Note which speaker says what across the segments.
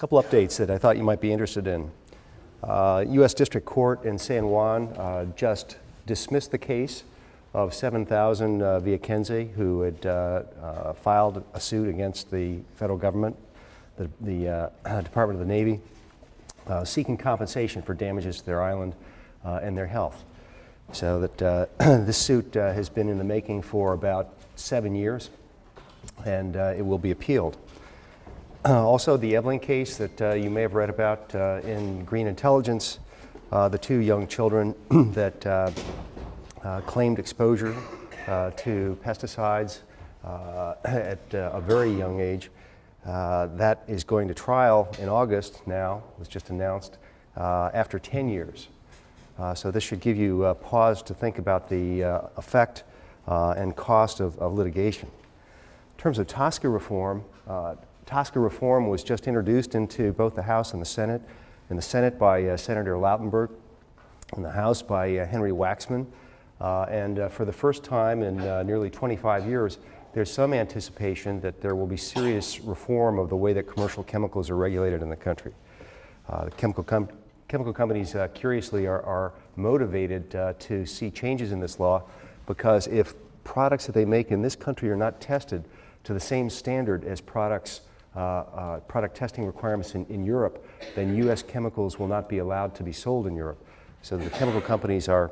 Speaker 1: Couple updates that I thought you might be interested in. U.S. District Court in San Juan just dismissed the case of 7,000 Villakense who had filed a suit against the federal government, the Department of the Navy, seeking compensation for damages to their island and their health. So that this suit has been in the making for about 7 years, and it will be appealed. Also, the Evelyn case that you may have read about in Green Intelligence, the two young children that claimed exposure to pesticides at a very young age. That is going to trial in August now, was just announced, after 10 years. So this should give you a pause to think about the effect and cost of litigation. In terms of TSCA reform, TSCA reform was just introduced into both the House and the Senate. In the Senate by Senator Lautenberg, in the House by Henry Waxman. And for the first time in nearly 25 years, there's some anticipation that there will be serious reform of the way that commercial chemicals are regulated in the country. The chemical companies, curiously, are motivated to see changes in this law because if products that they make in this country are not tested to the same standard as product testing requirements in Europe, then U.S. chemicals will not be allowed to be sold in Europe. So the chemical companies are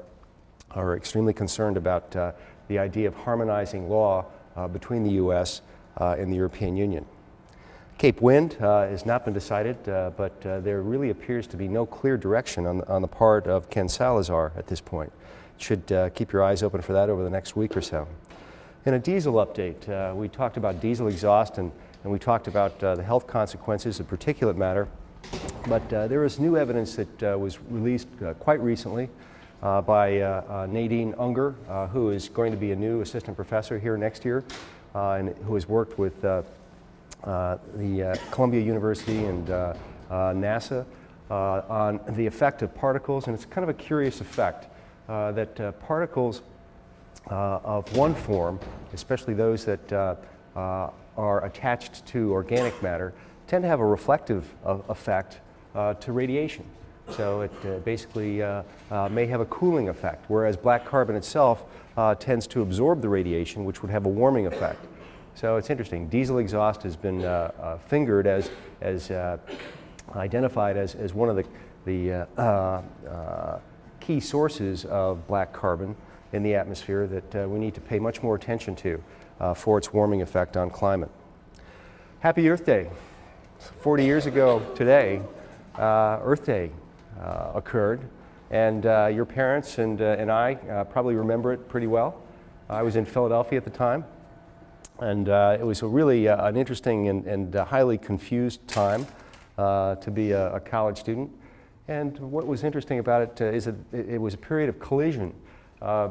Speaker 1: extremely concerned about the idea of harmonizing law between the U.S. and the European Union. Cape Wind has not been decided, but there really appears to be no clear direction on the part of Ken Salazar at this point. Should keep your eyes open for that over the next week or so. In a diesel update, we talked about diesel exhaust and we talked about the health consequences of particulate matter, but there is new evidence that was released quite recently by Nadine Unger, who is going to be a new assistant professor here next year, and who has worked with the Columbia University and NASA on the effect of particles, and it's kind of a curious effect that particles of one form, especially those that are attached to organic matter, tend to have a reflective effect to radiation. So it basically may have a cooling effect, whereas black carbon itself tends to absorb the radiation, which would have a warming effect. So it's interesting. Diesel exhaust has been fingered as identified as one of the key sources of black carbon in the atmosphere that we need to pay much more attention to for its warming effect on climate. Happy Earth Day. 40 years ago today, Earth Day occurred, and your parents and I probably remember it pretty well. I was in Philadelphia at the time, and it was really an interesting and highly confused time to be a college student. And what was interesting about it is that it was a period of collision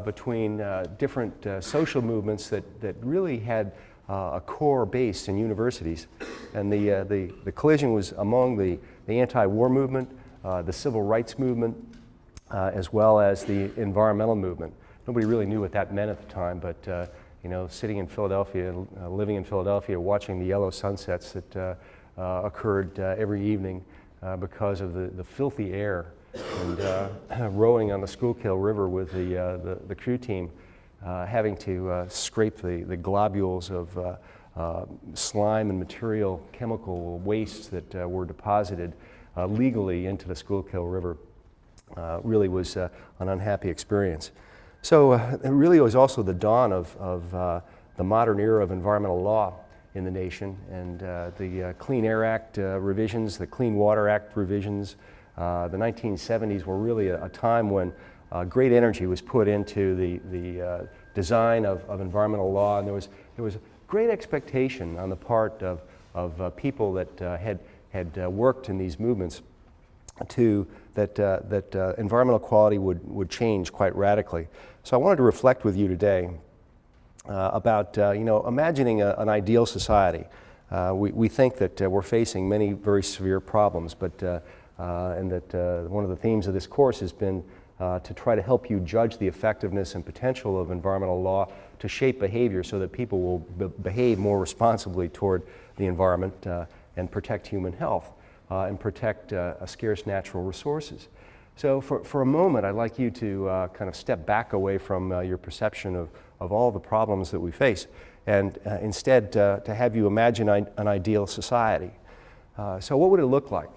Speaker 1: between different social movements that really had a core base in universities. And the collision was among the anti-war movement, the civil rights movement, as well as the environmental movement. Nobody really knew what that meant at the time, but you know, sitting in Philadelphia, living in Philadelphia, watching the yellow sunsets that occurred every evening because of the filthy air, and rowing on the Schuylkill River with the crew team, having to scrape the globules of slime and material chemical wastes that were deposited legally into the Schuylkill River, really was an unhappy experience. So it really was also the dawn of the modern era of environmental law in the nation, and the Clean Air Act revisions, the Clean Water Act revisions. The 1970s were really a time when great energy was put into the design of environmental law, and there was great expectation on the part of people that had worked in these movements that environmental quality would change quite radically. So I wanted to reflect with you today about imagining an ideal society. We think that we're facing many very severe problems, but and that one of the themes of this course has been to try to help you judge the effectiveness and potential of environmental law to shape behavior so that people will behave more responsibly toward the environment and protect human health. and protect scarce natural resources. So for a moment, I'd like you to kind of step back away from your perception of all the problems that we face, and instead to have you imagine an ideal society. So what would it look like?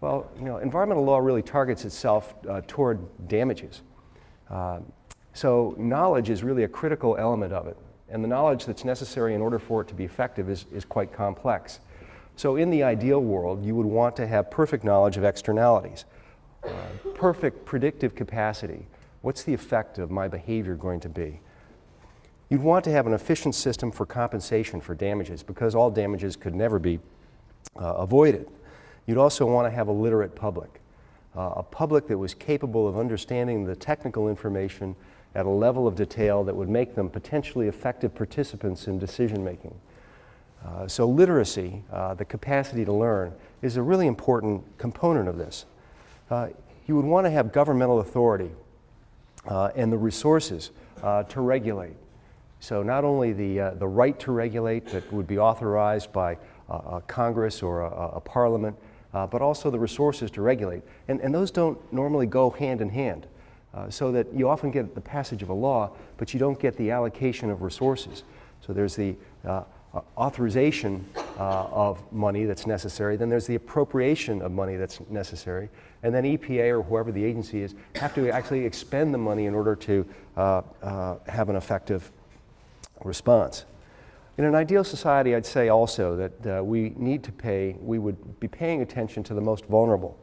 Speaker 1: Well, environmental law really targets itself toward damages. So knowledge is really a critical element of it, and the knowledge that's necessary in order for it to be effective is quite complex. So in the ideal world, you would want to have perfect knowledge of externalities, perfect predictive capacity. What's the effect of my behavior going to be? You'd want to have an efficient system for compensation for damages, because all damages could never be avoided. You'd also want to have a literate public, a public that was capable of understanding the technical information at a level of detail that would make them potentially effective participants in decision making. So literacy, the capacity to learn, is a really important component of this. You would want to have governmental authority and the resources to regulate. So not only the right to regulate that would be authorized by a Congress or a parliament, but also the resources to regulate. And those don't normally go hand in hand, so that you often get the passage of a law, but you don't get the allocation of resources. So there's the authorization of money that's necessary, then there's the appropriation of money that's necessary, and then EPA or whoever the agency is have to actually expend the money in order to have an effective response. In an ideal society, I'd say also that we would be paying attention to the most vulnerable.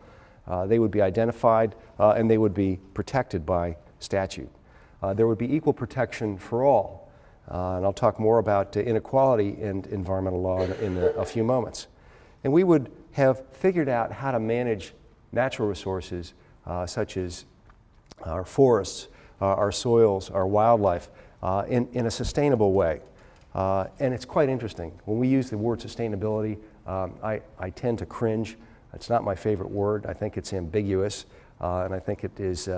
Speaker 1: They would be identified and they would be protected by statute. There would be equal protection for all. And I'll talk more about inequality and environmental law in a few moments. And we would have figured out how to manage natural resources such as our forests, our soils, our wildlife in a sustainable way. And it's quite interesting. When we use the word sustainability, I tend to cringe. It's not my favorite word. I think it's ambiguous, and I think it is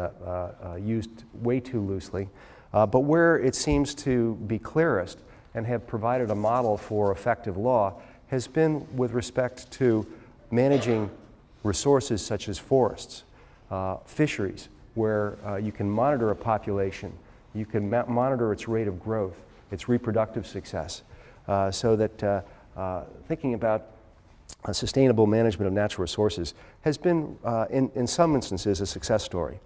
Speaker 1: used way too loosely. But where it seems to be clearest and have provided a model for effective law has been with respect to managing resources such as forests, fisheries, where you can monitor a population, you can monitor its rate of growth, its reproductive success, so that thinking about sustainable management of natural resources has been, in some instances, a success story.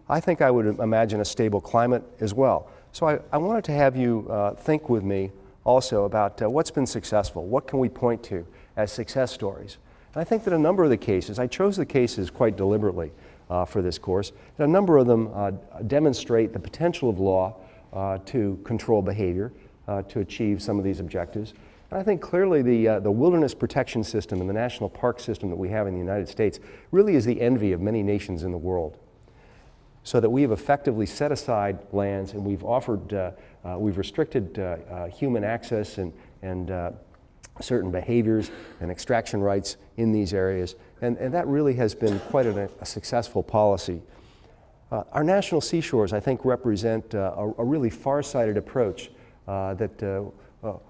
Speaker 1: I think I would imagine a stable climate as well. So I wanted to have you think with me also about what's been successful, what can we point to as success stories. And I think that a number of the cases, I chose the cases quite deliberately for this course, and a number of them demonstrate the potential of law to control behavior, to achieve some of these objectives. And I think clearly the wilderness protection system and the national park system that we have in the United States really is the envy of many nations in the world. So that we have effectively set aside lands and we've offered, we've restricted human access and certain behaviors and extraction rights in these areas. And that really has been quite a successful policy. Our national seashores, I think, represent a really far-sighted approach that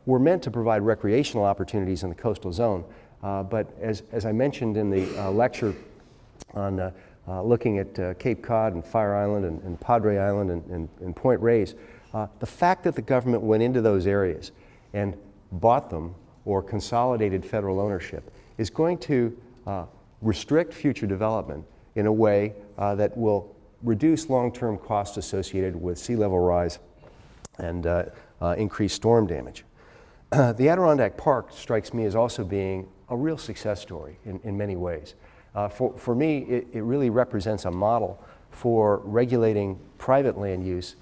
Speaker 1: were meant to provide recreational opportunities in the coastal zone. But as I mentioned in the lecture on looking at Cape Cod and Fire Island and Padre Island and Point Reyes, the fact that the government went into those areas and bought them or consolidated federal ownership is going to restrict future development in a way that will reduce long-term costs associated with sea level rise and increased storm damage. The Adirondack Park strikes me as also being a real success story in many ways. For me, it really represents a model for regulating private land use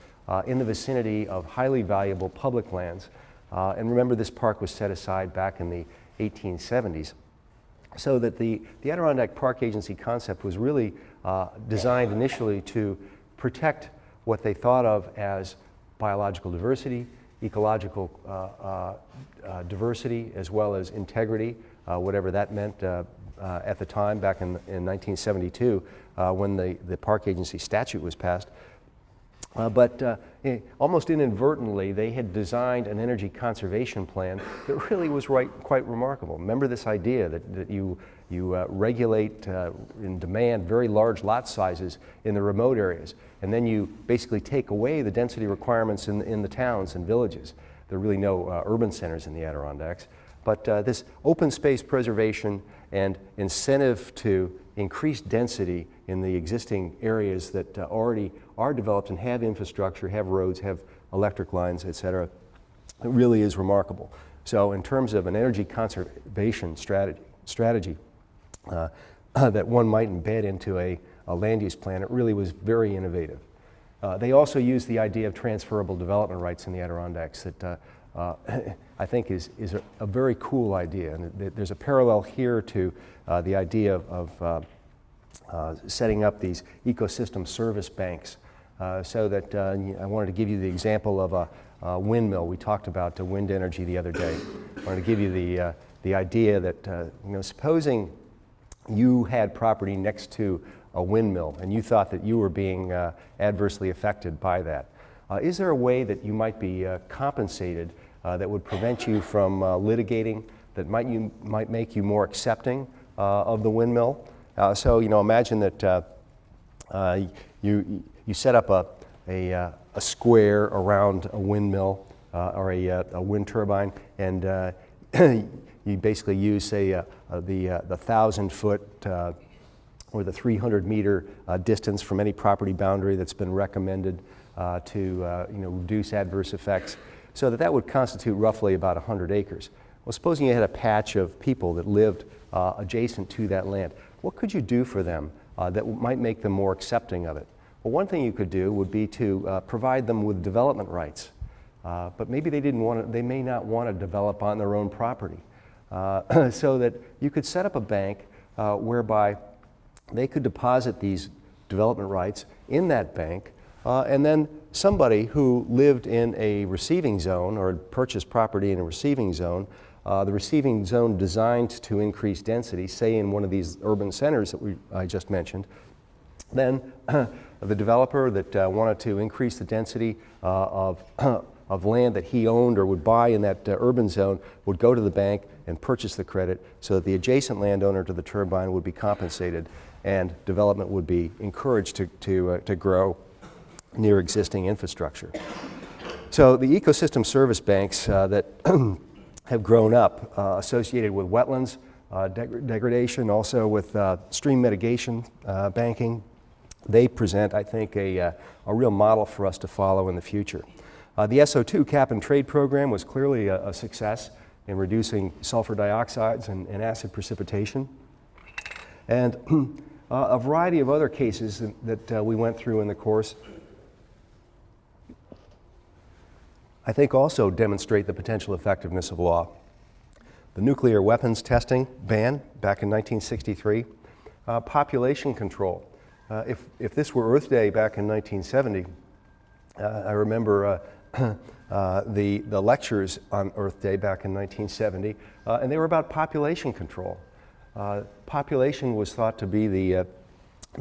Speaker 1: in the vicinity of highly valuable public lands. And remember, this park was set aside back in the 1870s. So that the Adirondack Park Agency concept was really designed initially to protect what they thought of as biological diversity, ecological diversity, as well as integrity, whatever that meant at the time back in 1972 when the Park Agency statute was passed. Almost inadvertently, they had designed an energy conservation plan that really was quite remarkable. Remember this idea that you regulate and demand very large lot sizes in the remote areas, and then you basically take away the density requirements in the towns and villages. There are really no urban centers in the Adirondacks. But this open space preservation and incentive to increase density in the existing areas that already are developed and have infrastructure, have roads, have electric lines, et cetera, it really is remarkable. So in terms of an energy conservation strategy that one might embed into a land use plan, it really was very innovative. They also used the idea of transferable development rights in the Adirondacks that I think is a very cool idea. And there's a parallel here to the idea of setting up these ecosystem service banks. So that I wanted to give you the example of a windmill. We talked about wind energy the other day. I wanted to give you the idea that supposing you had property next to a windmill and you thought that you were being adversely affected by that. Is there a way that you might be compensated that would prevent you from litigating, that might make you more accepting of the windmill? So imagine that you set up a square around a windmill or a wind turbine, and you basically use, say, the 1,000-foot or the 300-meter distance from any property boundary that's been recommended to reduce adverse effects, so that would constitute roughly about 100 acres. Well, supposing you had a patch of people that lived adjacent to that land, what could you do for them that might make them more accepting of it? Well, one thing you could do would be to provide them with development rights, but maybe they may not want to develop on their own property, so that you could set up a bank whereby they could deposit these development rights in that bank, and then somebody who lived in a receiving zone or purchased property in a receiving zone, the receiving zone designed to increase density, say in one of these urban centers that I just mentioned, then the developer that wanted to increase the density of land that he owned or would buy in that urban zone would go to the bank and purchase the credit so that the adjacent landowner to the turbine would be compensated and development would be encouraged to grow near existing infrastructure. So the ecosystem service banks that have grown up associated with wetlands degradation, also with stream mitigation banking, they present, I think, a real model for us to follow in the future. The SO2 cap and trade program was clearly a success in reducing sulfur dioxides and acid precipitation. And a variety of other cases that we went through in the course I think also demonstrate the potential effectiveness of law. The nuclear weapons testing ban back in 1963, population control. If this were Earth Day back in 1970, I remember the lectures on Earth Day back in 1970, and they were about population control. Population was thought to be the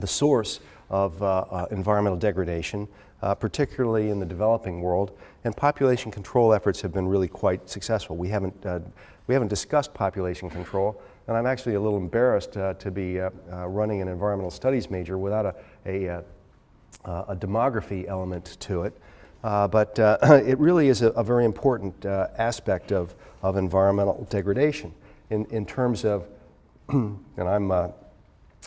Speaker 1: source of environmental degradation, particularly in the developing world, and population control efforts have been really quite successful. We haven't discussed population control, and I'm actually a little embarrassed to be running an environmental studies major without a demography element to it. But it really is a very important aspect of environmental degradation in terms of, and I'm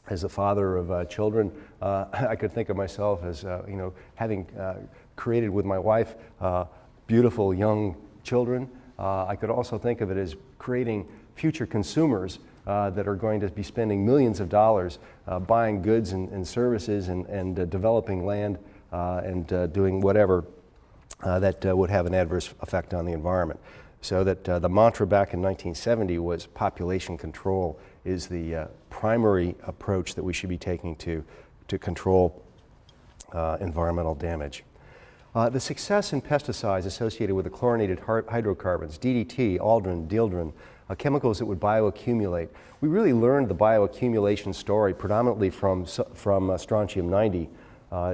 Speaker 1: as the father of children, I could think of myself as having created with my wife beautiful young children. I could also think of it as creating future consumers that are going to be spending millions of dollars buying goods and services and developing land and doing whatever that would have an adverse effect on the environment. So that the mantra back in 1970 was population control is the primary approach that we should be taking to control environmental damage. The success in pesticides associated with the chlorinated hydrocarbons, DDT, aldrin, dieldrin, chemicals that would bioaccumulate. We really learned the bioaccumulation story predominantly from strontium-90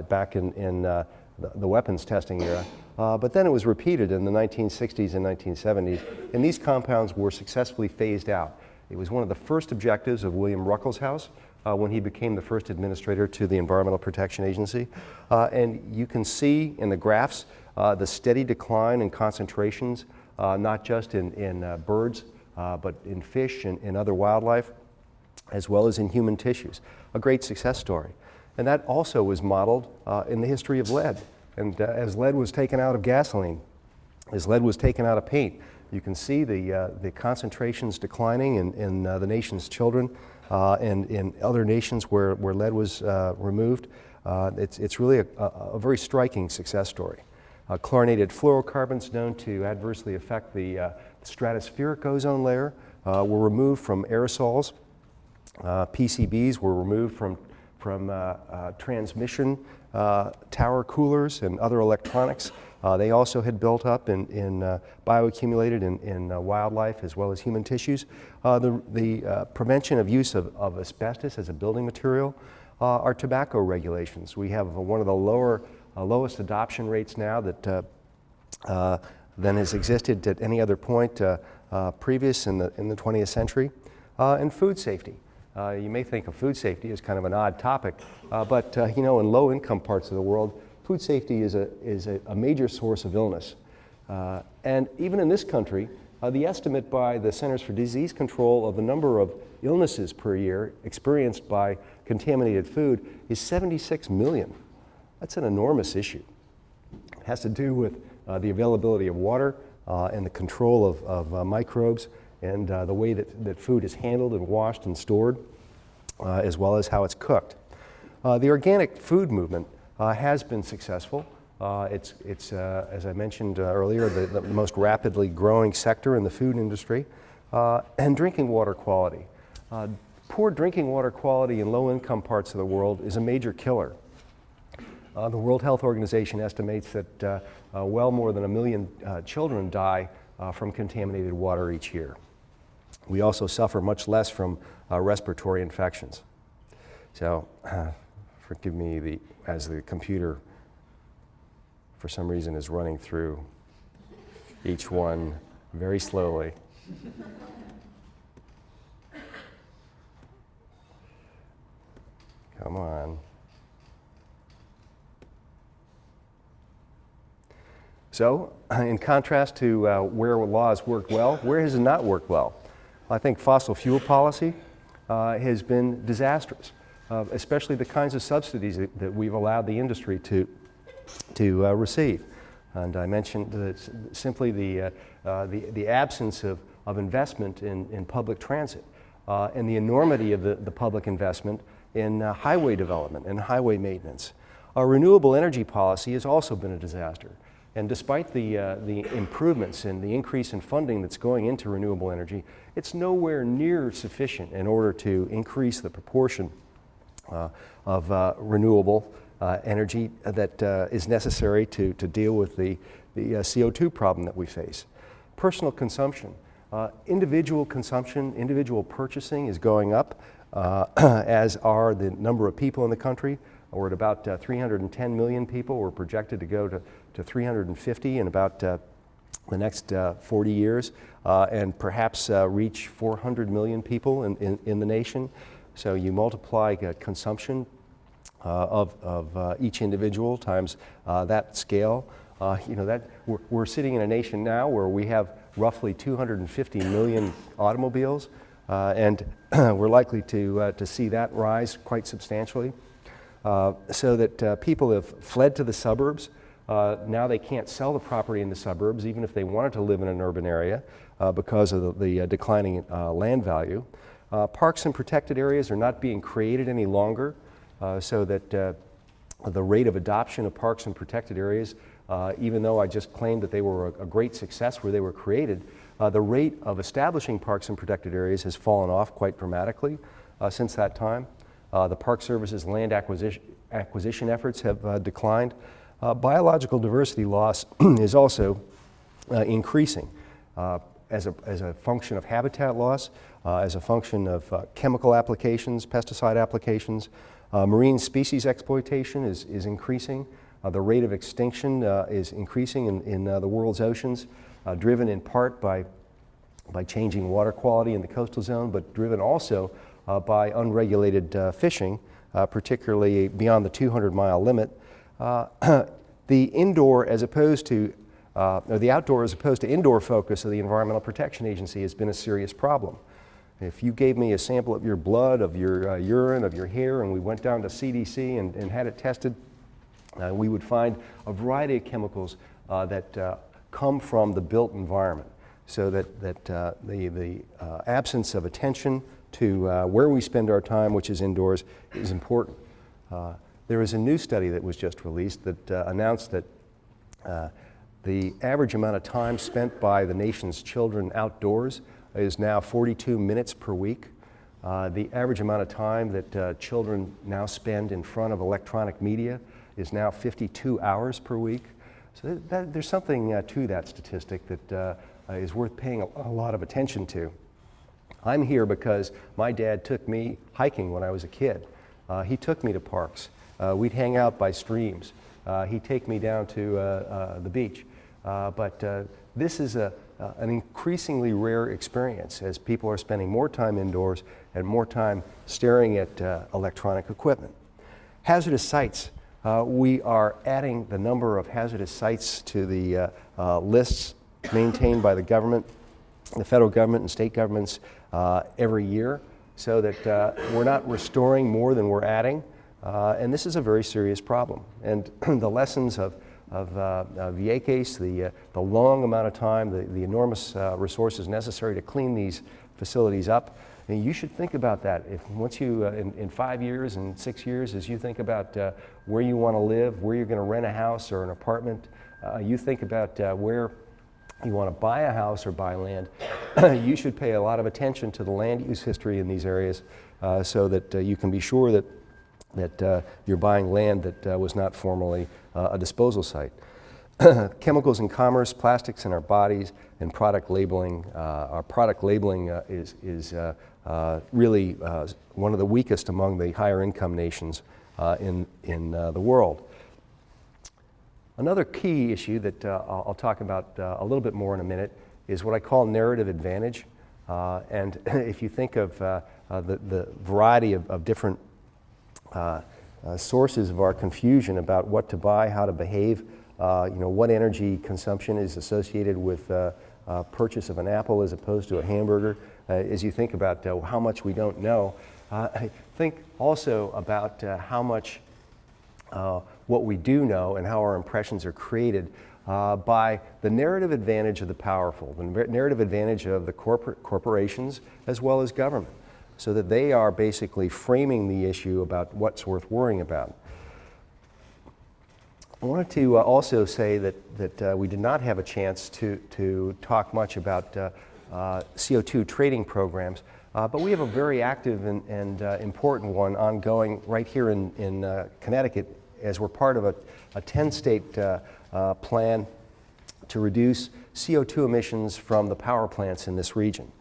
Speaker 1: back in the weapons testing era. But then it was repeated in the 1960s and 1970s, and these compounds were successfully phased out. It was one of the first objectives of William Ruckelshaus when he became the first administrator to the Environmental Protection Agency. And you can see in the graphs the steady decline in concentrations, not just in birds, but in fish and in other wildlife, as well as in human tissues. A great success story. And that also was modeled in the history of lead. And as lead was taken out of gasoline, as lead was taken out of paint, you can see the concentrations declining in the nation's children and in other nations where lead was removed. It's really a very striking success story. Chlorinated fluorocarbons known to adversely affect the stratospheric ozone layer were removed from aerosols. PCBs were removed from transmission tower coolers and other electronics. They also had built up in bioaccumulated in wildlife as well as human tissues. The prevention of use of asbestos as a building material are tobacco regulations. We have one of the lowest adoption rates now that than has existed at any other point previous in the 20th century. And food safety. You may think of food safety as kind of an odd topic, but you know, in low-income parts of the world, food safety is a major source of illness. And even in this country, the estimate by the Centers for Disease Control of the number of illnesses per year experienced by contaminated food is 76 million. That's an enormous issue. It has to do with the availability of water and the control of microbes and the way that food is handled and washed and stored, as well as how it's cooked. The organic food movement has been successful. It's as I mentioned earlier, the most rapidly growing sector in the food industry. And drinking water quality. Poor drinking water quality in low-income parts of the world is a major killer. The World Health Organization estimates that well more than 1 million children die from contaminated water each year. We also suffer much less from respiratory infections. So, forgive me as the computer, for some reason, is running through each one very slowly. Come on. So, in contrast to where laws work well, where has it not worked well? I think fossil fuel policy has been disastrous, especially the kinds of subsidies that we've allowed the industry to receive. And I mentioned that simply the absence of investment in public transit and the enormity of the public investment in highway development and highway maintenance. Our renewable energy policy has also been a disaster. And despite the improvements and the increase in funding that's going into renewable energy, it's nowhere near sufficient in order to increase the proportion of renewable energy that is necessary to deal with the CO2 problem that we face. Personal consumption. Individual consumption, individual purchasing is going up, as are the number of people in the country. We're at about 310 million people. We're projected to go to 350 in about the next 40 years, and perhaps reach 400 million people in the nation. So you multiply consumption of each individual times that scale. You know, that we're sitting in a nation now where we have roughly 250 million automobiles, and we're likely to see that rise quite substantially. So that people have fled to the suburbs. Now they can't sell the property in the suburbs, even if they wanted to live in an urban area, because of the declining land value. Parks and protected areas are not being created any longer, so that the rate of adoption of parks and protected areas, even though I just claimed that they were a great success where they were created, the rate of establishing parks and protected areas has fallen off quite dramatically since that time. The Park Service's land acquisition efforts have declined. Biological diversity loss is also increasing as a function of habitat loss, as a function of chemical applications, pesticide applications. Marine species exploitation is increasing. The rate of extinction is increasing in the world's oceans, driven in part by changing water quality in the coastal zone, but driven also by unregulated fishing, particularly beyond the 200-mile limit. The indoor as opposed to, or the outdoor as opposed to indoor focus of the Environmental Protection Agency has been a serious problem. If you gave me a sample of your blood, of your urine, of your hair, and we went down to CDC and had it tested, we would find a variety of chemicals that come from the built environment. So that the absence of attention to where we spend our time, which is indoors, is important. There is a new study that was just released that announced that the average amount of time spent by the nation's children outdoors is now 42 minutes per week. The average amount of time that children now spend in front of electronic media is now 52 hours per week. So there's something to that statistic that is worth paying a lot of attention to. I'm here because my dad took me hiking when I was a kid. He took me to parks. We'd hang out by streams. He'd take me down to the beach. But this is an increasingly rare experience as people are spending more time indoors and more time staring at electronic equipment. Hazardous sites. We are adding the number of hazardous sites to the lists maintained by the government, the federal government and state governments every year, so that we're not restoring more than we're adding. And this is a very serious problem. And the lessons of VIACASE, the long amount of time, the enormous resources necessary to clean these facilities up, and you should think about that. If once you, in 5 years and 6 years, as you think about where you want to live, where you're going to rent a house or an apartment, you think about where you want to buy a house or buy land, you should pay a lot of attention to the land use history in these areas so that you can be sure that you're buying land that was not formerly a disposal site. Chemicals in commerce, plastics in our bodies, and product labeling. Our product labeling is really one of the weakest among the higher income nations in the world. Another key issue that I'll talk about a little bit more in a minute is what I call narrative advantage. And if you think of the variety of different sources of our confusion about what to buy, how to behave, what energy consumption is associated with purchase of an apple as opposed to a hamburger, as you think about how much we don't know, I think also about how much what we do know and how our impressions are created by the narrative advantage of the powerful, the narrative advantage of the corporations as well as government, so that they are basically framing the issue about what's worth worrying about. I wanted to also say that we did not have a chance to talk much about CO2 trading programs, but we have a very active and important one ongoing right here in Connecticut, as we're part of a 10-state plan to reduce CO2 emissions from the power plants in this region.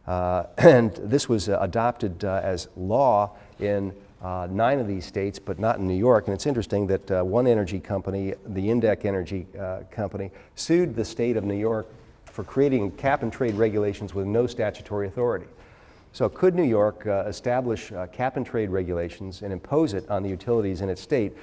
Speaker 1: And this was adopted as law in 9 of these states, but not in New York. And it's interesting that one energy company, the Indec Energy Company, sued the state of New York for creating cap-and-trade regulations with no statutory authority. So could New York establish cap-and-trade regulations and impose it on the utilities in its state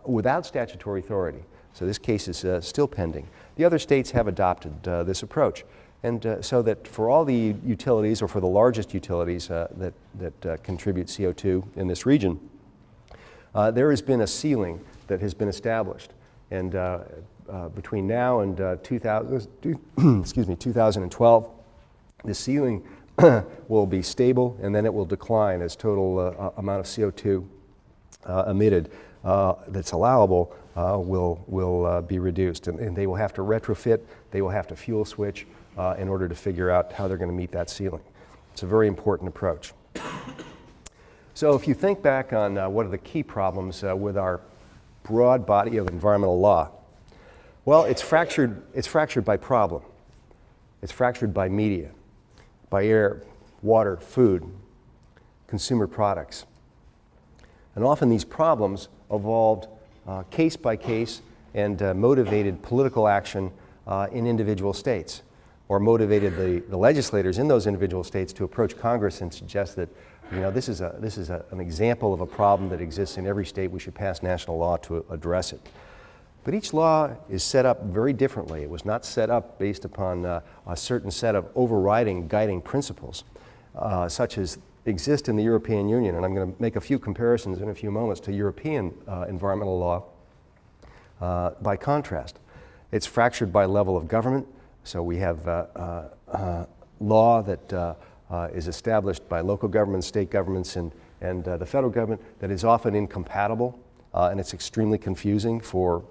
Speaker 1: without statutory authority? So this case is still pending. The other states have adopted this approach. And so that for all the utilities, or for the largest utilities that contribute CO2 in this region, there has been a ceiling that has been established. And between now and 2012, the ceiling will be stable, and then it will decline as total amount of CO2 emitted that's allowable will be reduced. And they will have to retrofit, they will have to fuel switch, in order to figure out how they're going to meet that ceiling. It's a very important approach. So if you think back on what are the key problems with our broad body of environmental law, well, it's fractured by problem. It's fractured by media, by air, water, food, consumer products. And often these problems evolved case by case and motivated political action in individual states, or motivated the legislators in those individual states to approach Congress and suggest that, you know, this is an example of a problem that exists in every state. We should pass national law to address it. But each law is set up very differently. It was not set up based upon a certain set of overriding guiding principles, such as exist in the European Union. And I'm going to make a few comparisons in a few moments to European environmental law. By contrast, it's fractured by level of government. So we have law that is established by local governments, state governments, and the federal government that is often incompatible, and it's extremely confusing for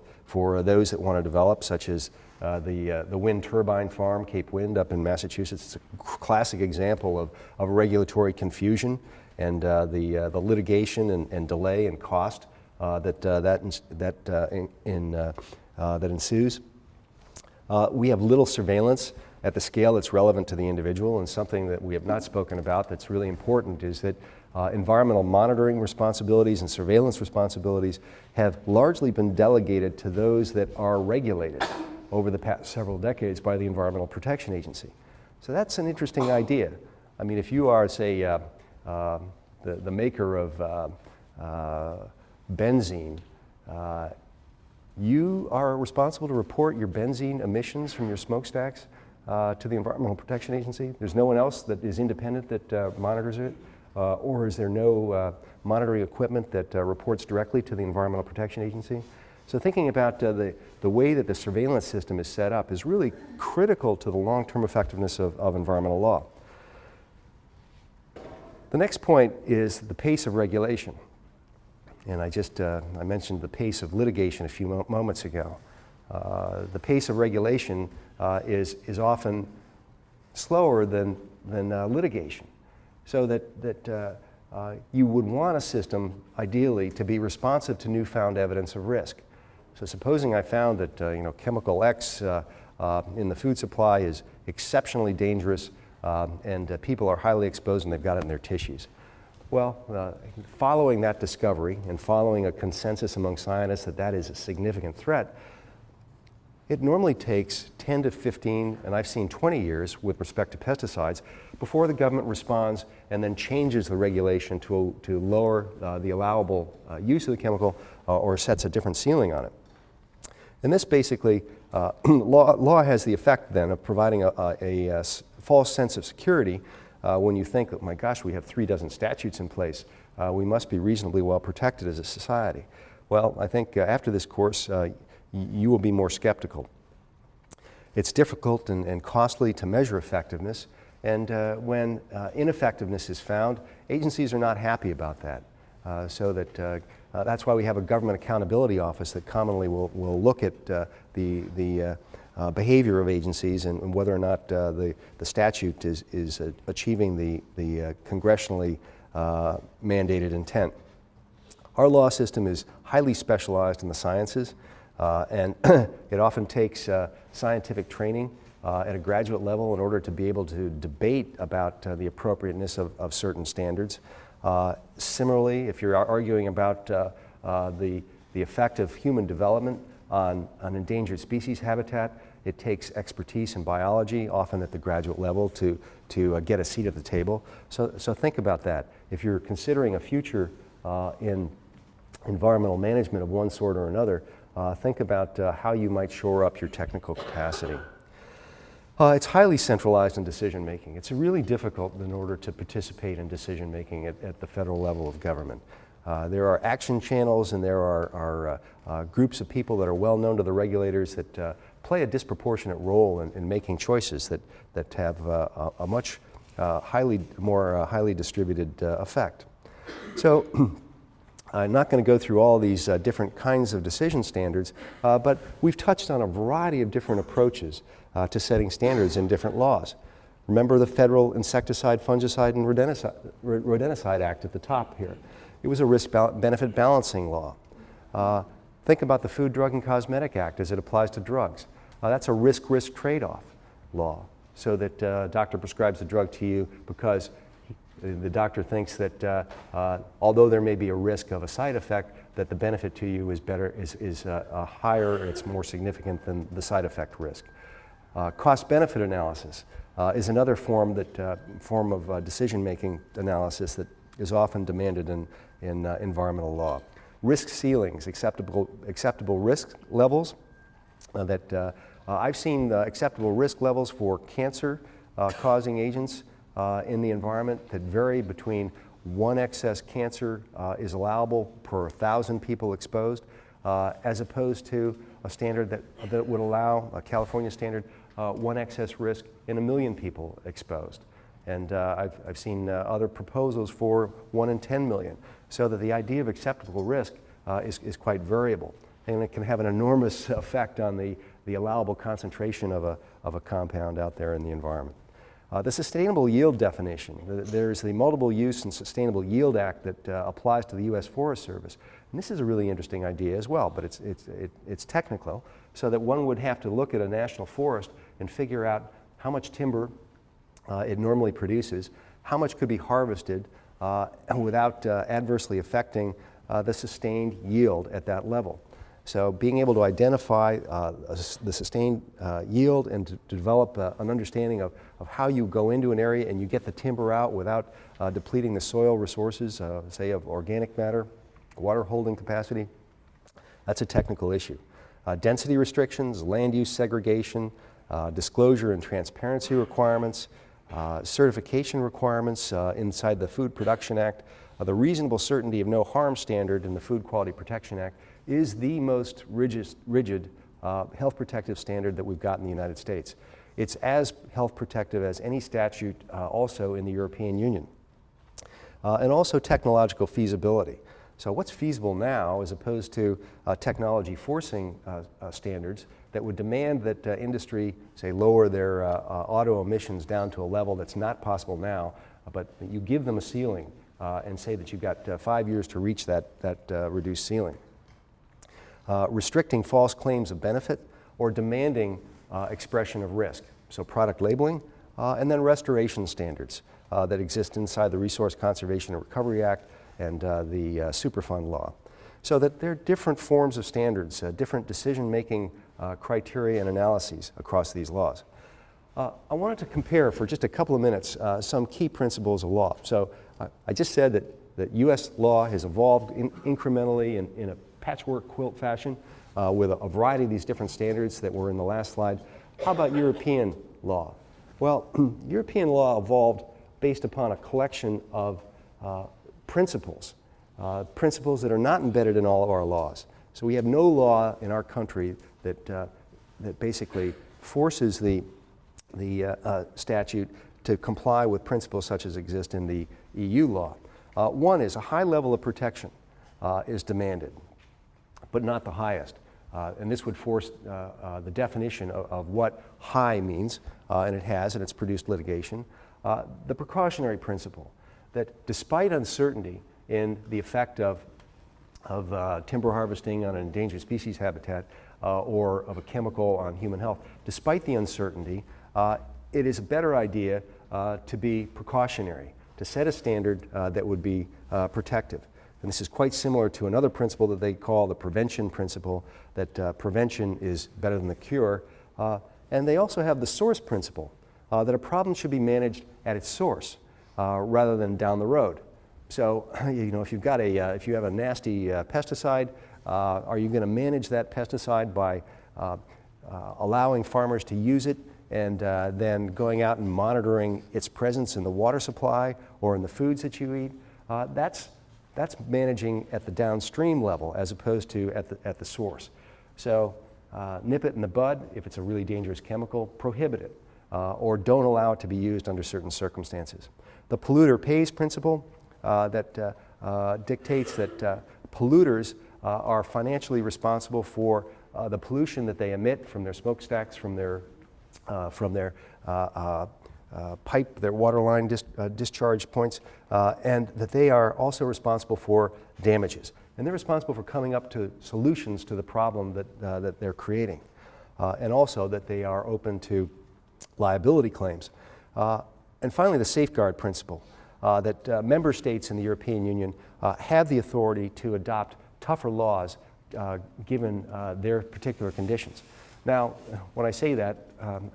Speaker 1: those that want to develop, such as the wind turbine farm, Cape Wind, up in Massachusetts. It's a classic example of regulatory confusion and the litigation and delay and cost that ensues. We have little surveillance at the scale that's relevant to the individual, and something that we have not spoken about that's really important is that environmental monitoring responsibilities and surveillance responsibilities have largely been delegated to those that are regulated over the past several decades by the Environmental Protection Agency. So that's an interesting idea. I mean, if you are, say, the maker of benzene, you are responsible to report your benzene emissions from your smokestacks to the Environmental Protection Agency. There's no one else that is independent that monitors it, or is there no monitoring equipment that reports directly to the Environmental Protection Agency? So thinking about the way that the surveillance system is set up is really critical to the long-term effectiveness of environmental law. The next point is the pace of regulation. And I mentioned the pace of litigation a few moments ago. The pace of regulation is often slower than litigation. So that you would want a system, ideally, to be responsive to newfound evidence of risk. So supposing I found that chemical X in the food supply is exceptionally dangerous and people are highly exposed and they've got it in their tissues. Well, following that discovery and following a consensus among scientists that that is a significant threat, it normally takes 10 to 15, and I've seen 20 years with respect to pesticides, before the government responds and then changes the regulation to lower the allowable use of the chemical or sets a different ceiling on it. And this basically, law has the effect then of providing a false sense of security when you think, oh my gosh, we have 36 statutes in place. We must be reasonably well protected as a society. Well, I think after this course, you will be more skeptical. It's difficult and costly to measure effectiveness, and when ineffectiveness is found, agencies are not happy about that. So that's why we have a government accountability office that commonly will look at the behavior of agencies and whether or not the statute is achieving the congressionally mandated intent. Our law system is highly specialized in the sciences, and it often takes scientific training at a graduate level in order to be able to debate about the appropriateness of certain standards. Similarly, if you're arguing about the effect of human development on endangered species habitat, it takes expertise in biology, often at the graduate level, to get a seat at the table. So think about that. If you're considering a future in environmental management of one sort or another, think about how you might shore up your technical capacity. It's highly centralized in decision making. It's really difficult in order to participate in decision making at the federal level of government. There are action channels and there are groups of people that are well known to the regulators that play a disproportionate role in making choices that have a much more highly distributed effect. So I'm not going to go through all these different kinds of decision standards, but we've touched on a variety of different approaches to setting standards in different laws. Remember the Federal Insecticide, Fungicide, and Rodenticide Act at the top here. It was a risk-benefit balancing law. Think about the Food, Drug, and Cosmetic Act as it applies to drugs. That's a risk-risk trade-off law, so that a doctor prescribes the drug to you because The doctor thinks that although there may be a risk of a side effect, that the benefit to you is higher, it's more significant than the side effect risk. Cost-benefit analysis is another form of decision-making analysis that is often demanded in environmental law. Risk ceilings, acceptable risk levels. I've seen acceptable risk levels for cancer causing agents in the environment that vary between 1 excess cancer is allowable per 1,000 people exposed, as opposed to a standard that would allow, a California standard, 1 excess risk in 1 million people exposed. And I've seen other proposals for 1 in 10 million, so that the idea of acceptable risk is quite variable. And it can have an enormous effect on the allowable concentration of a compound out there in the environment. The sustainable yield definition. There's the Multiple Use and Sustainable Yield Act that applies to the U.S. Forest Service. And this is a really interesting idea as well, but it's technical, so that one would have to look at a national forest and figure out how much timber it normally produces, how much could be harvested without adversely affecting the sustained yield at that level. So being able to identify the sustained yield and to develop an understanding of how you go into an area and you get the timber out without depleting the soil resources, say of organic matter, water holding capacity, that's a technical issue. Density restrictions, land use segregation, disclosure and transparency requirements, certification requirements inside the Food Production Act, the reasonable certainty of no harm standard in the Food Quality Protection Act is the most rigid health protective standard that we've got in the United States. It's as health protective as any statute also in the European Union. And also technological feasibility. So what's feasible now as opposed to technology forcing standards that would demand that industry, say, lower their auto emissions down to a level that's not possible now, but you give them a ceiling and say that you've got 5 years to reach that reduced ceiling. Restricting false claims of benefit or demanding expression of risk. So product labeling and then restoration standards that exist inside the Resource Conservation and Recovery Act and the Superfund law. So that there are different forms of standards, different decision-making criteria and analyses across these laws. I wanted to compare for just a couple of minutes some key principles of law. So I just said that U.S. law has evolved incrementally in a patchwork quilt fashion with a variety of these different standards that were in the last slide. How about European law? Well, European law evolved based upon a collection of principles that are not embedded in all of our laws. So we have no law in our country that basically forces the statute to comply with principles such as exist in the EU law. One is a high level of protection is demanded, but not the highest. And this would force the definition of what high means, and it has, and it's produced litigation. The precautionary principle, that despite uncertainty in the effect of timber harvesting on an endangered species habitat or of a chemical on human health, despite the uncertainty, it is a better idea to be precautionary, to set a standard that would be protective. And this is quite similar to another principle that they call the prevention principle, that prevention is better than the cure. And they also have the source principle, that a problem should be managed at its source rather than down the road. So, you know, if you have a nasty pesticide, are you going to manage that pesticide by allowing farmers to use it and then going out and monitoring its presence in the water supply or in the foods that you eat? That's managing at the downstream level as opposed to at the source. So nip it in the bud. If it's a really dangerous chemical, prohibit it or don't allow it to be used under certain circumstances. The polluter pays principle that dictates that polluters are financially responsible for the pollution that they emit from their smokestacks, from their pipe, their water line discharge points, and that they are also responsible for damages. And they're responsible for coming up to solutions to the problem that they're creating. And also that they are open to liability claims. And finally, the safeguard principle. that member states in the European Union have the authority to adopt tougher laws given their particular conditions. Now, when I say that,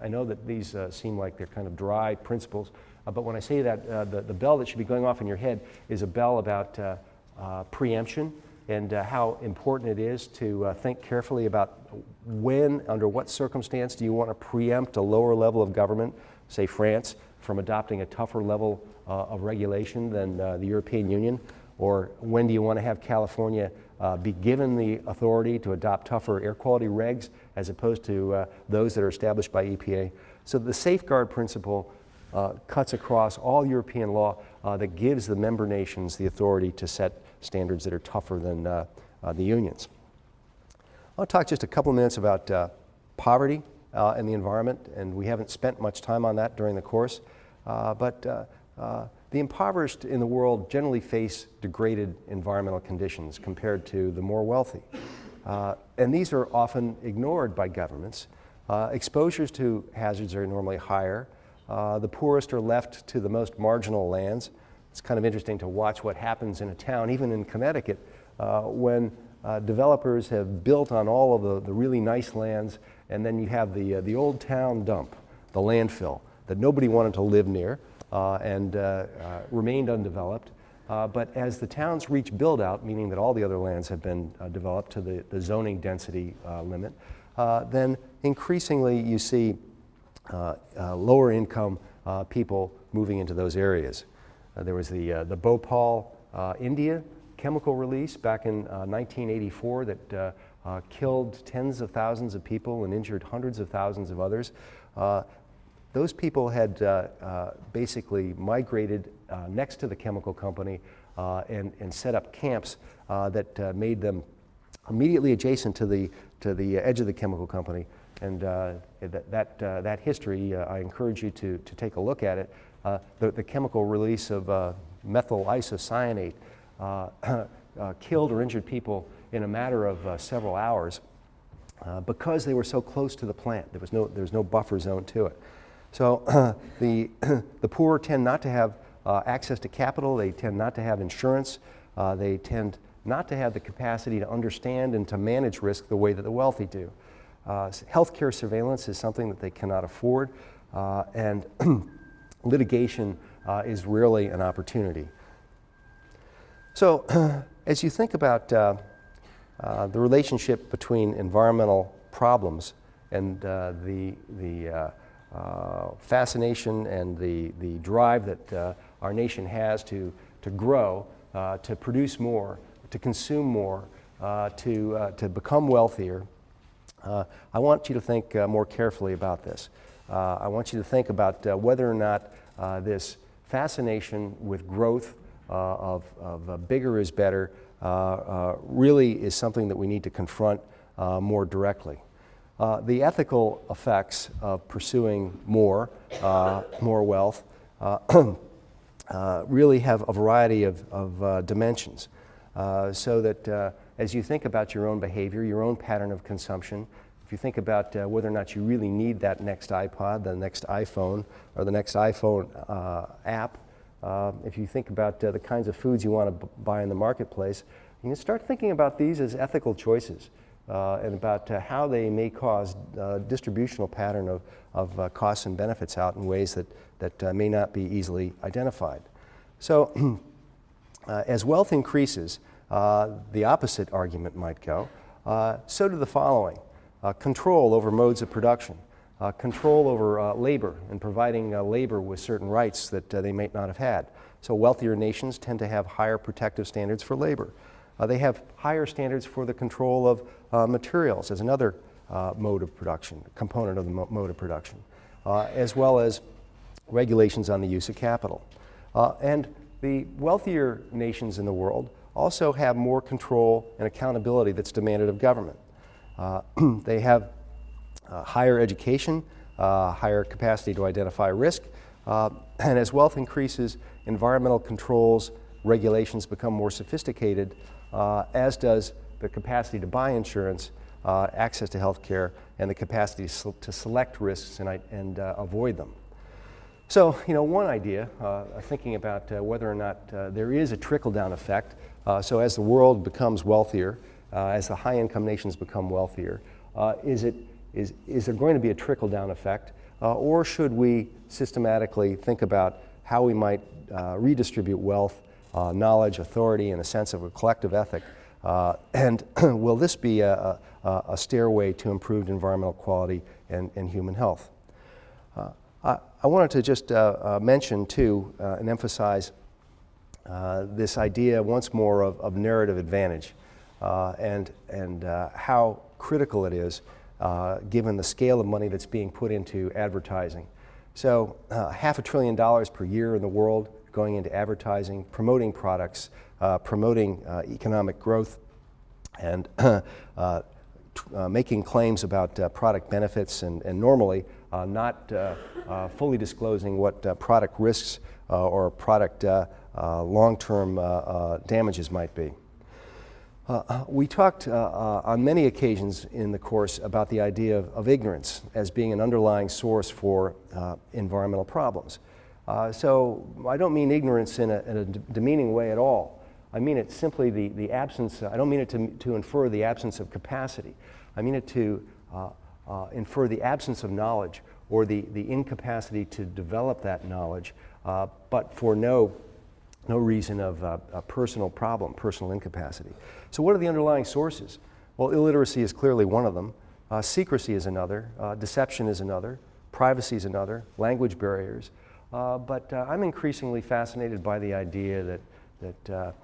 Speaker 1: I know that these seem like they're kind of dry principles, but when I say that, the bell that should be going off in your head is a bell about preemption and how important it is to think carefully about when, under what circumstance do you want to preempt a lower level of government, say France, from adopting a tougher level of regulation than the European Union, or when do you want to have California be given the authority to adopt tougher air quality regs as opposed to those that are established by EPA. So the safeguard principle cuts across all European law that gives the member nations the authority to set standards that are tougher than the unions. I'll talk just a couple of minutes about poverty and the environment, and we haven't spent much time on that during the course, but the impoverished in the world generally face degraded environmental conditions compared to the more wealthy. And these are often ignored by governments. Exposures to hazards are normally higher. The poorest are left to the most marginal lands. It's kind of interesting to watch what happens in a town, even in Connecticut, when developers have built on all of the really nice lands, and then you have the old town dump, the landfill, that nobody wanted to live near and remained undeveloped. But as the towns reach build-out, meaning that all the other lands have been developed to the zoning density limit, then increasingly you see lower income people moving into those areas. There was the Bhopal, India chemical release back in 1984 that killed tens of thousands of people and injured hundreds of thousands of others. Those people had basically migrated next to the chemical company and set up camps that made them immediately adjacent to the edge of the chemical company. And that history, I encourage you to take a look at it. The chemical release of methyl isocyanate killed or injured people in a matter of several hours because they were so close to the plant. There was no buffer zone to it. So the poor tend not to have access to capital. They tend not to have insurance. They tend not to have the capacity to understand and to manage risk the way that the wealthy do. Healthcare surveillance is something that they cannot afford, and litigation is rarely an opportunity. So as you think about the relationship between environmental problems and the fascination and the drive that our nation has to grow, to produce more, to consume more, to become wealthier, I want you to think more carefully about this. I want you to think about whether or not this fascination with growth of bigger is better really is something that we need to confront more directly. The ethical effects of pursuing more wealth really have a variety of dimensions. So that as you think about your own behavior, your own pattern of consumption, if you think about whether or not you really need that next iPod, the next iPhone, or the next iPhone app, if you think about the kinds of foods you want to buy in the marketplace, you can start thinking about these as ethical choices and about how they may cause distributional pattern of costs and benefits out in ways that may not be easily identified. So as wealth increases, the opposite argument might go. So do the following. Control over modes of production. Control over labor and providing labor with certain rights that they might not have had. So wealthier nations tend to have higher protective standards for labor. They have higher standards for the control of materials as another mode of production, component of the mode of production, as well as regulations on the use of capital. And the wealthier nations in the world also have more control and accountability that's demanded of government. They have higher education, higher capacity to identify risk, and as wealth increases, environmental controls, regulations become more sophisticated, as does the capacity to buy insurance, access to health care, and the capacity to select risks and avoid them. So, one idea, thinking about whether or not there is a trickle-down effect. So as the world becomes wealthier, as the high-income nations become wealthier, is there going to be a trickle-down effect? Or should we systematically think about how we might redistribute wealth, knowledge, authority, and a sense of a collective ethic? And will this be a stairway to improved environmental quality and human health? I wanted to just mention, too, and emphasize this idea once more of narrative advantage and how critical it is given the scale of money that's being put into advertising. So $500 billion per year in the world going into advertising, promoting products, promoting economic growth, and making claims about product benefits and normally not fully disclosing what product risks or product long-term damages might be. We talked on many occasions in the course about the idea of ignorance as being an underlying source for environmental problems. So I don't mean ignorance in a demeaning way at all. I mean it simply the absence, I don't mean it to infer the absence of capacity. I mean it to infer the absence of knowledge or the incapacity to develop that knowledge, but for no reason of a personal problem, personal incapacity. So what are the underlying sources? Well, illiteracy is clearly one of them. Secrecy is another. Deception is another. Privacy is another. Language barriers. But I'm increasingly fascinated by the idea that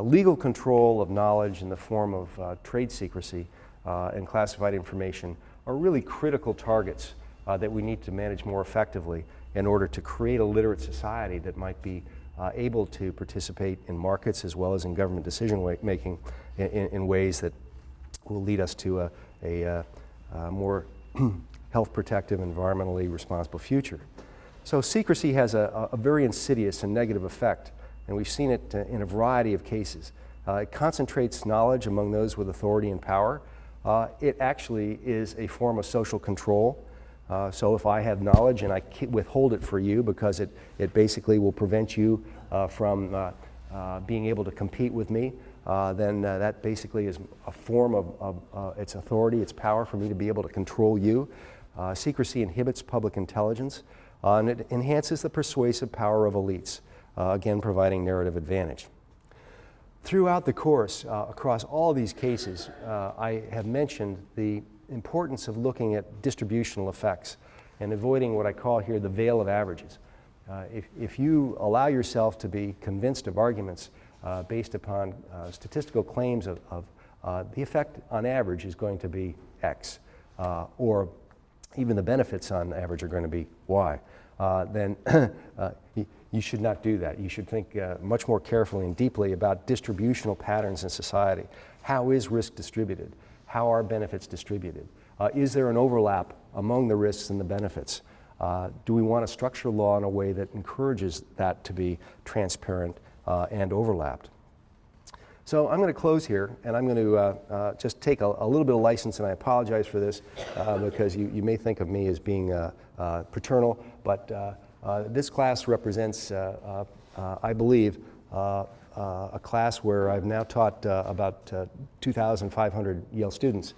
Speaker 1: legal control of knowledge in the form of trade secrecy and classified information are really critical targets that we need to manage more effectively in order to create a literate society that might be able to participate in markets as well as in government decision making in ways that will lead us to a more health protective, environmentally responsible future. So secrecy has a very insidious and negative effect, and we've seen it in a variety of cases. It concentrates knowledge among those with authority and power. It actually is a form of social control. So if I have knowledge and I withhold it for you because it basically will prevent you from being able to compete with me, then that basically is a form of its authority, its power for me to be able to control you. Secrecy inhibits public intelligence, and it enhances the persuasive power of elites, again providing narrative advantage. Throughout the course, across all these cases, I have mentioned the importance of looking at distributional effects and avoiding what I call here the veil of averages. If you allow yourself to be convinced of arguments based upon statistical claims of the effect on average is going to be X, or even the benefits on average are going to be Y, then you should not do that. You should think much more carefully and deeply about distributional patterns in society. How is risk distributed? How are benefits distributed? Is there an overlap among the risks and the benefits? Do we want to structure law in a way that encourages that to be transparent and overlapped? So I'm going to close here, and I'm going to just take a little bit of license, and I apologize for this because you may think of me as being paternal, but this class represents, I believe, a class where I've now taught about 2,500 Yale students,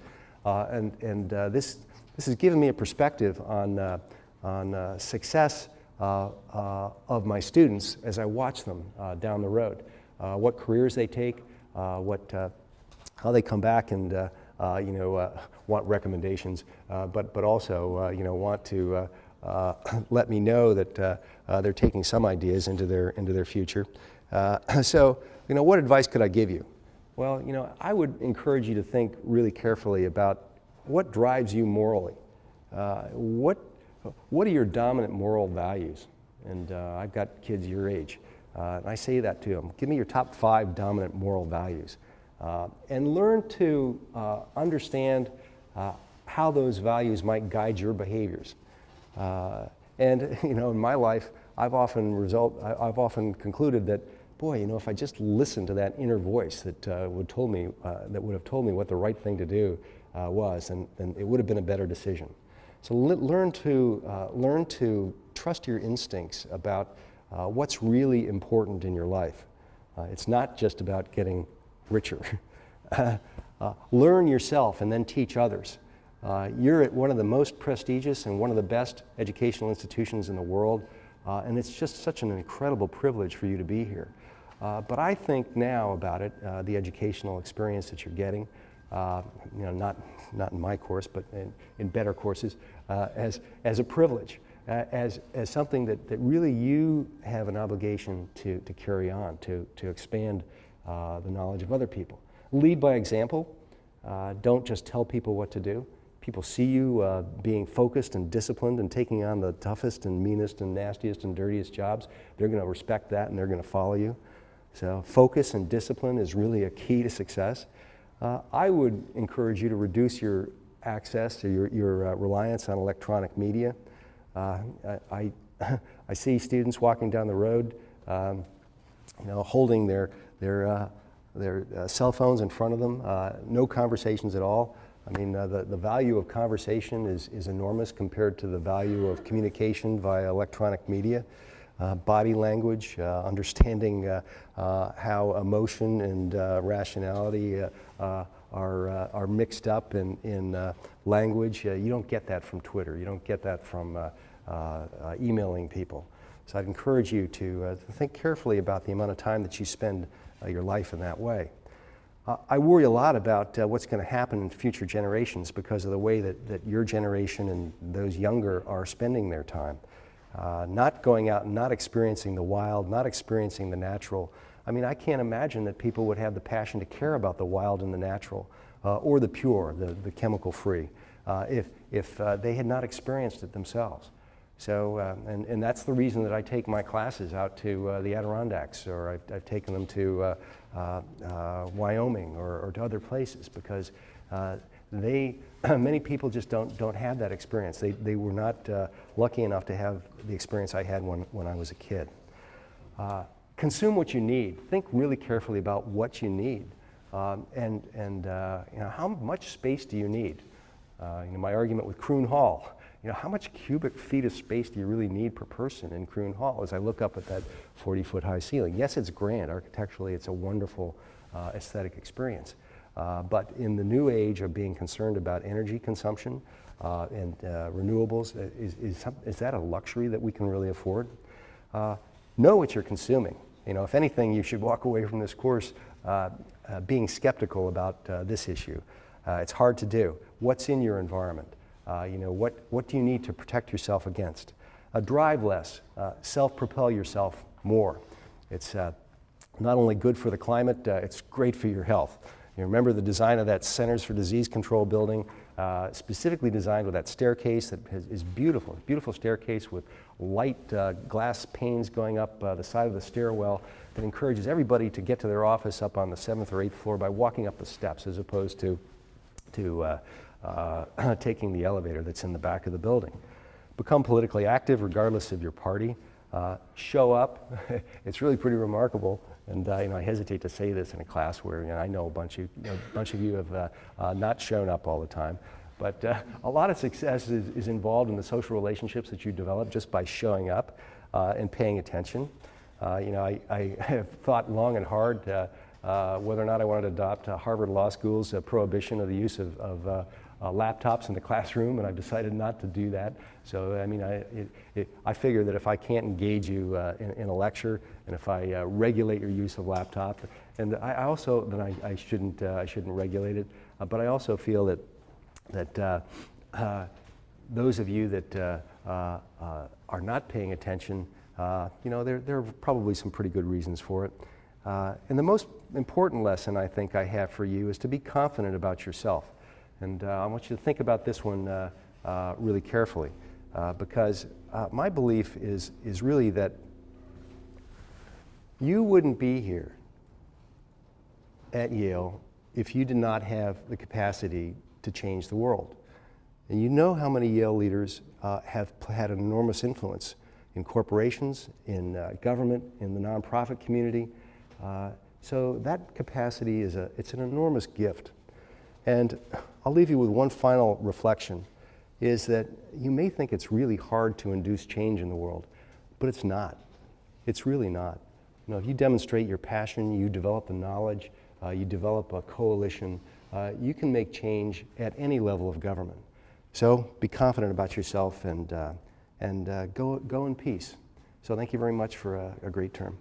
Speaker 1: and this has given me a perspective on success of my students as I watch them down the road, what careers they take, how they come back and want recommendations, but also want to let me know that they're taking some ideas into their future. So, what advice could I give you? Well, I would encourage you to think really carefully about what drives you morally. What are your dominant moral values? And I've got kids your age. And I say that to them. Give me your top 5 dominant moral values. And learn to understand how those values might guide your behaviors. And in my life, I've often concluded that, boy, if I just listened to that inner voice that would have told me what the right thing to do was, then it would have been a better decision. So learn to trust your instincts about what's really important in your life. It's not just about getting richer. Learn yourself and then teach others. You're at one of the most prestigious and one of the best educational institutions in the world, and it's just such an incredible privilege for you to be here. But I think now about it, the educational experience that you're getting, not in my course, but in better courses, as a privilege, as something that really you have an obligation to carry on, to expand the knowledge of other people. Lead by example. Don't just tell people what to do. People see you being focused and disciplined and taking on the toughest and meanest and nastiest and dirtiest jobs. They're going to respect that and they're going to follow you. So focus and discipline is really a key to success. I would encourage you to reduce your access to your reliance on electronic media. I see students walking down the road, holding their cell phones in front of them, no conversations at all. I mean, the value of conversation is enormous compared to the value of communication via electronic media. Body language, understanding how emotion and rationality are mixed up in language. You don't get that from Twitter. You don't get that from emailing people. So I'd encourage you to think carefully about the amount of time that you spend your life in that way. I worry a lot about what's going to happen in future generations because of the way that your generation and those younger are spending their time. Not going out and not experiencing the wild, not experiencing the natural. I mean, I can't imagine that people would have the passion to care about the wild and the natural, or the pure, the chemical-free, if they had not experienced it themselves. So, and that's the reason that I take my classes out to the Adirondacks, or I've taken them to Wyoming or to other places, because many people just don't have that experience. They were not lucky enough to have the experience I had when I was a kid. Consume what you need. Think really carefully about what you need, and how much space do you need? My argument with Croon Hall. How much cubic feet of space do you really need per person in Croon Hall as I look up at that 40-foot high ceiling? Yes, it's grand. Architecturally, it's a wonderful aesthetic experience. But in the new age of being concerned about energy consumption and renewables, is that a luxury that we can really afford? Know what you're consuming. If anything, you should walk away from this course being skeptical about this issue. It's hard to do. What's in your environment? What do you need to protect yourself against? Drive less, self-propel yourself more. It's not only good for the climate, it's great for your health. Remember the design of that Centers for Disease Control building, specifically designed with that staircase that is beautiful. Beautiful staircase with light glass panes going up the side of the stairwell that encourages everybody to get to their office up on the 7th or 8th floor by walking up the steps, as opposed to taking the elevator that's in the back of the building. Become politically active regardless of your party. Show up. It's really pretty remarkable, and I hesitate to say this in a class where I know a bunch of you have not shown up all the time, but a lot of success is involved in the social relationships that you develop just by showing up and paying attention. I have thought long and hard whether or not I wanted to adopt Harvard Law School's prohibition of the use of laptops in the classroom, and I've decided not to do that. So, I figure that if I can't engage you in a lecture, and if I regulate your use of laptop, and I shouldn't regulate it. But I also feel that those of you that are not paying attention, there are probably some pretty good reasons for it. And the most important lesson I think I have for you is to be confident about yourself. And I want you to think about this one really carefully, because my belief is really that you wouldn't be here at Yale if you did not have the capacity to change the world. And you know how many Yale leaders have had an enormous influence in corporations, in government, in the nonprofit community. So that capacity it's an enormous gift. And I'll leave you with one final reflection. is that you may think it's really hard to induce change in the world, but it's not. It's really not. You know, if you demonstrate your passion, you develop the knowledge, you develop a coalition, you can make change at any level of government. So be confident about yourself and go in peace. So thank you very much for a great term.